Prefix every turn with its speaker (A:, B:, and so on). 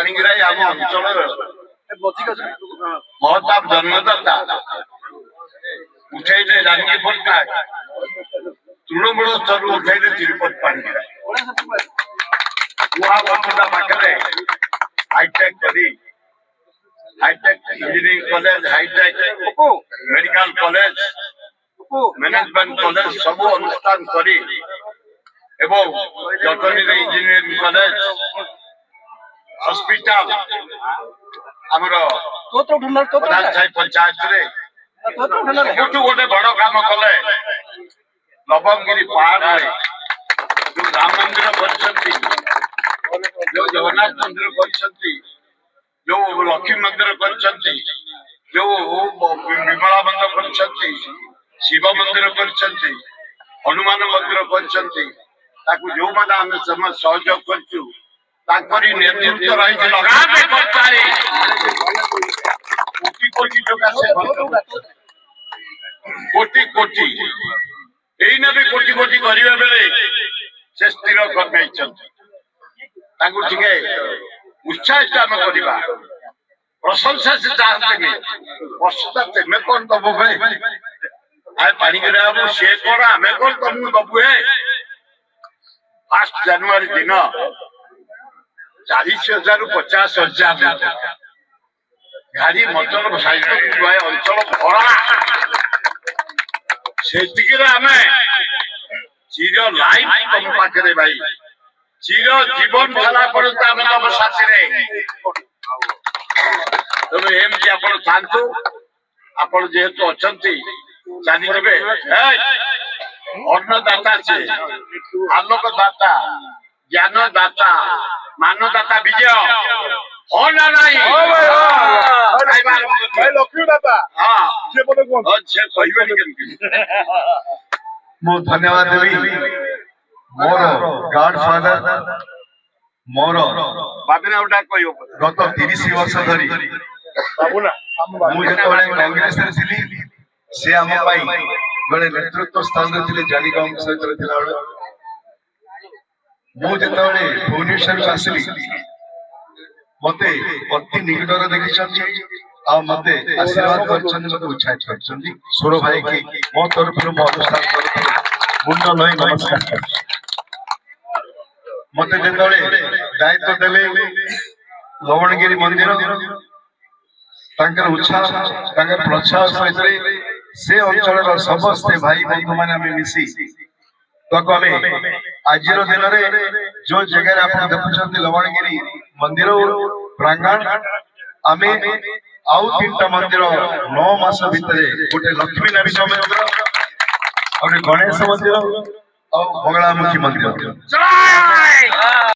A: पाणिग्राही आम अंचल महताब जन्मदाता उठे जानकी पट्टनायक तृणमूल स्तर उठे तिरुपति पाणिग्राही पाखे hi-tech hi-tech engineering college hi-tech medical college management college सब अनुष्ठान करी जटनी इंजीनियरिंग कॉलेज हॉस्पिटल आमर पंचायत गोटे बड़ काम कले लवंगिरी पहाड़ जो राम मंदिर कर जो जगन्नाथ मंदिर कर जो लक्ष्मी मंदिर कर जो विमला मंदिर कर शिव मंदिर कर हनुमान मंदिर कर जो मैंने आम सहयोग कर नेतृत्व रही कोटी कोटी टका से कोटी कोटी एने भी कोटी कोटी करने बेले से स्थिर कर उत्साहित आम करवा प्रशंसा से चाहते वर्षा तेमे कौन दबु भाई आए पाणिग्राही सी कौन आम कौन तुमको दबु है 1 जनवरी दिन 40,000 रु 50,000 गाड़ी मोटर साइकेल अंचल भरा से चिर लाइफ तुम पाखे भाई चिर जीवन सारा पर्यंत आम तुम साथी तेणु एमती आप जेहेतु अच्छा जानी अन्नदाता से आलोकदाता ज्ञानदाता मानदाता विजय हो ना नहीं
B: लक्ष्मी दाता मु धन्यवाद देवी मोर गॉड फादर मोर गत 30 वर्ष धरी मुझे कांग्रेस से आम जड़े नेतृत्व स्थान जानी गांव सहित मुझे भुवनेश्वर आसली मत अति निकटर देखी मत आशीर्वाद कर उत्साहित कर सुर भाई की मो तरफ मो अनुष्ठान मुंड लई नमस्कार मत जो दायित्व देले लवणगिरी मंदिर उत्साह प्रोत्साह सहित से अंचल समस्ते भाई बंधु मैंने मिसी तक आज दिन जो जगह आप देखुं लवणगिरी मंदिर प्रांगण आम आउ 3टा मंदिर 9 मास भितर गोटे लक्ष्मी नारायण मंदिर और गणेश मंदिर और बगलामुखी मंदिर